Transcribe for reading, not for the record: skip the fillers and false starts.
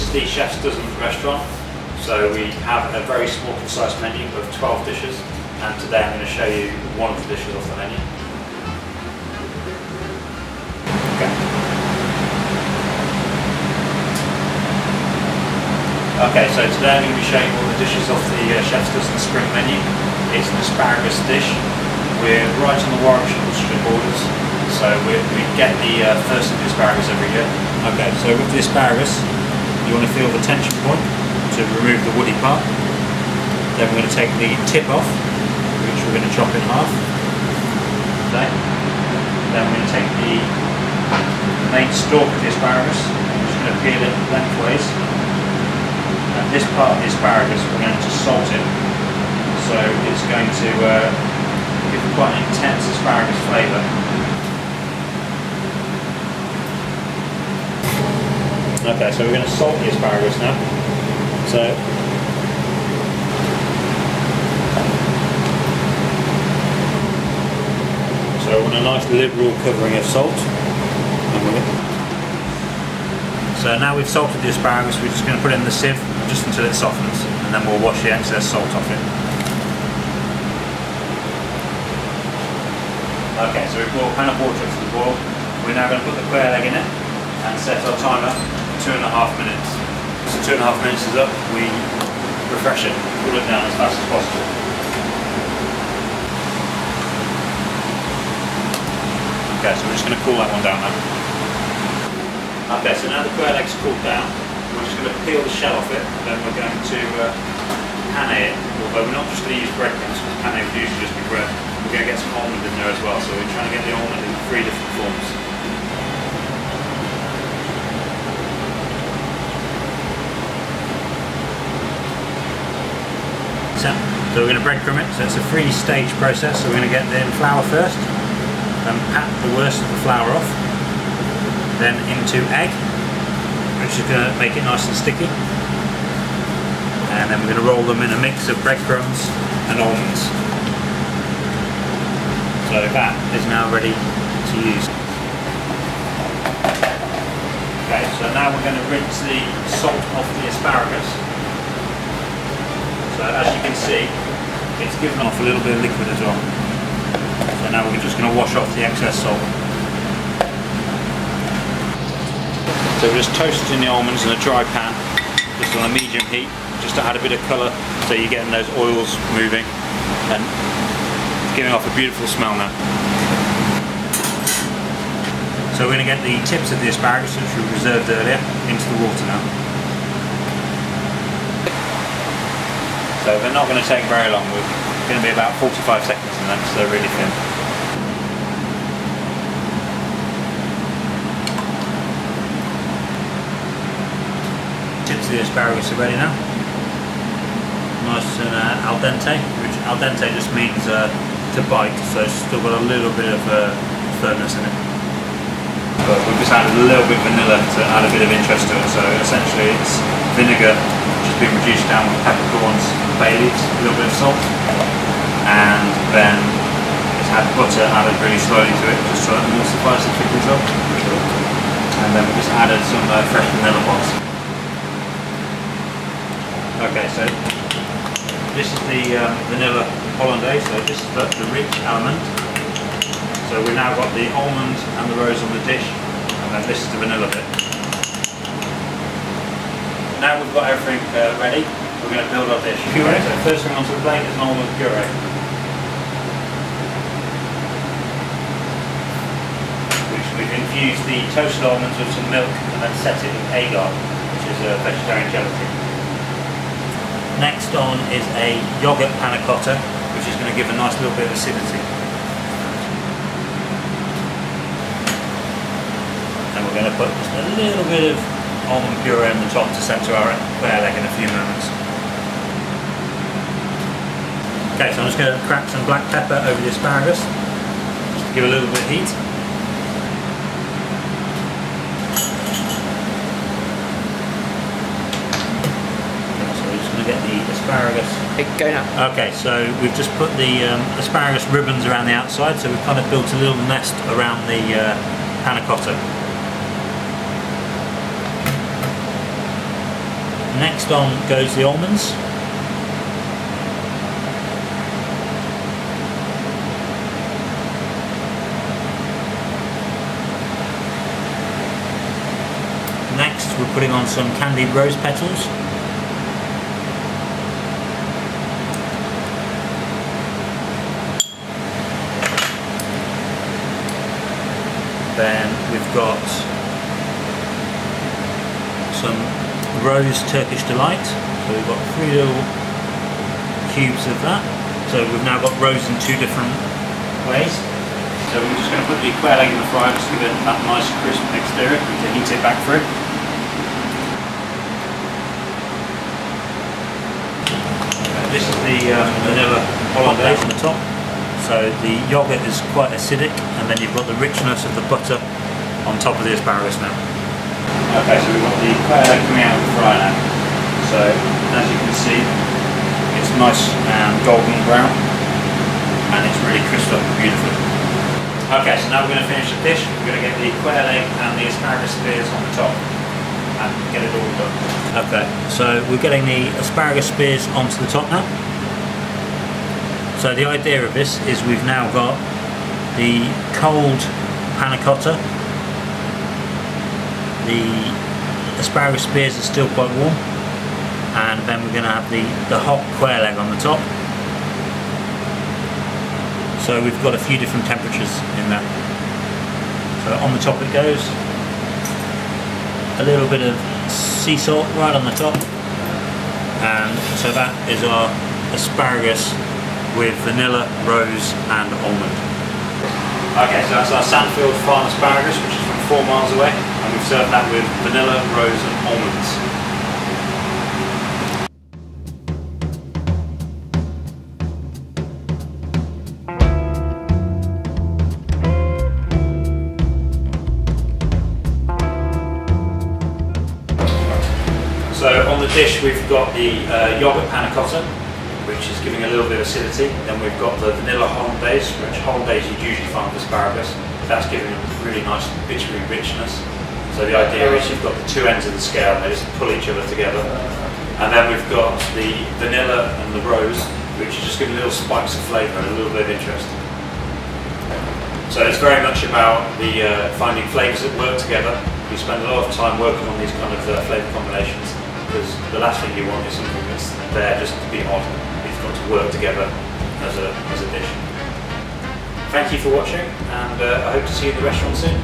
is the Chef's Dozen restaurant, so we have a very small concise menu of 12 dishes, and today I'm going to show you one of the dishes off the menu. Okay, so today I'm going to be showing you all the dishes off the Chef's Dozen spring menu. It's an asparagus dish. We're right on the Warwickshire borders, so we get the first of the asparagus every year. Okay, so with the asparagus, you want to feel the tension point to remove the woody part. Then we're going to take the tip off, which we're going to chop in half. Okay. Then we're going to take the main stalk of the asparagus, I'm just going to peel it lengthways. And this part of the asparagus, we're going to salt it, so it's going to give quite an intense asparagus flavour. Okay, so we're going to salt the asparagus now. So I want a nice liberal covering of salt. So now we've salted the asparagus, we're just going to put it in the sieve just until it softens, and then we'll wash the excess salt off it. Okay, so we've brought a pan of water up to the boil. We're now going to put the quail egg in it and set our timer for 2.5 minutes. So 2.5 minutes is up, we refresh it, cool it down as fast as possible. Okay, so we're just going to cool that one down now. Okay, so now the quail egg's cooled down, we're just going to peel the shell off it, then we're going to pane it, although we're not just going to use breadcrumbs, because pane would usually just be bread. We're going to get some almond in there as well, so we're trying to get the almond in 3 different forms. So we're going to breadcrumb it, so it's a 3-stage process, so we're going to get the flour first, then pat the worst of the flour off, then into egg, which is going to make it nice and sticky, and then we're going to roll them in a mix of breadcrumbs and almonds. So that is now ready to use. Okay, so now we're going to rinse the salt off the asparagus. So as you can see, it's given off a little bit of liquid as well. So now we're just going to wash off the excess salt. So we're just toasting the almonds in a dry pan, just on a medium heat, just to add a bit of colour, so you're getting those oils moving and giving off a beautiful smell now. So we're going to get the tips of the asparagus, which we reserved earlier, into the water now. So they're not going to take very long, we're going to be about 45 seconds in them, so they're really thin. The asparagus are ready now, nice and al dente, which al dente just means to bite, so it's still got a little bit of firmness in it. But we've just added a little bit of vanilla to add a bit of interest to it, so essentially it's vinegar which has been reduced down with peppercorns and bay leaves, a little bit of salt, and then it's had butter added really slowly to it, just so it emulsifies the thickness up, and then we just added some fresh vanilla pods. Okay, so this is the vanilla hollandaise, so this is the rich almond. So we've now got the almond and the rose on the dish, and then this is the vanilla bit. Now we've got everything ready, we're going to build our dish. Puree. So first thing onto the plate is an almond puree, which we've infused the toasted almonds with some milk and then set it with agar, which is a vegetarian gelatin. Next on is a yoghurt panna cotta, which is going to give a nice little bit of acidity. And we're going to put just a little bit of almond puree on the top to set to our quail egg in a few moments. Okay, so I'm just going to crack some black pepper over the asparagus, just to give a little bit of heat. Get the asparagus. Go now. Okay, so we've just put the asparagus ribbons around the outside, so we've kind of built a little nest around the panna cotta. Next on goes the almonds. Next we're putting on some candied rose petals. Then we've got some rose Turkish delight. So we've got 3 little cubes of that. So we've now got rose in 2 different ways. So we're just going to put the quail egg in the fryer just to give it that nice crisp exterior and to heat it back through. This is the vanilla hollandaise on the top. So the yoghurt is quite acidic, and then you've got the richness of the butter on top of the asparagus now. Okay, so we've got the quail egg coming out of the fryer now. So as you can see, it's nice and golden brown, and it's really crisped up beautifully. Okay, so now we're going to finish the dish. We're going to get the quail egg and the asparagus spears on the top and get it all done. Okay, so we're getting the asparagus spears onto the top now. So the idea of this is we've now got the cold panna cotta. The asparagus spears are still quite warm, and then we're going to have the hot quail egg on the top. So we've got a few different temperatures in that. So on the top it goes. A little bit of sea salt right on the top. And so that is our asparagus with vanilla, rose and almond. Okay, so that's our Sandfield Farm Asparagus, which is from 4 miles away, and we've served that with vanilla, rose and almonds. So on the dish we've got the yoghurt panna cotta, which is giving a little bit of acidity. Then we've got the vanilla hollandaise, which hollandaise you'd usually find with asparagus. That's giving a really nice bittery richness. So the idea is you've got the 2 ends of the scale and they just pull each other together. And then we've got the vanilla and the rose, which is just giving little spikes of flavour and a little bit of interest. So it's very much about the finding flavours that work together. We spend a lot of time working on these kind of flavour combinations, because the last thing you want is something that's there just to be odd. It's got to work together as a dish. Thank you for watching, and I hope to see you in the restaurant soon.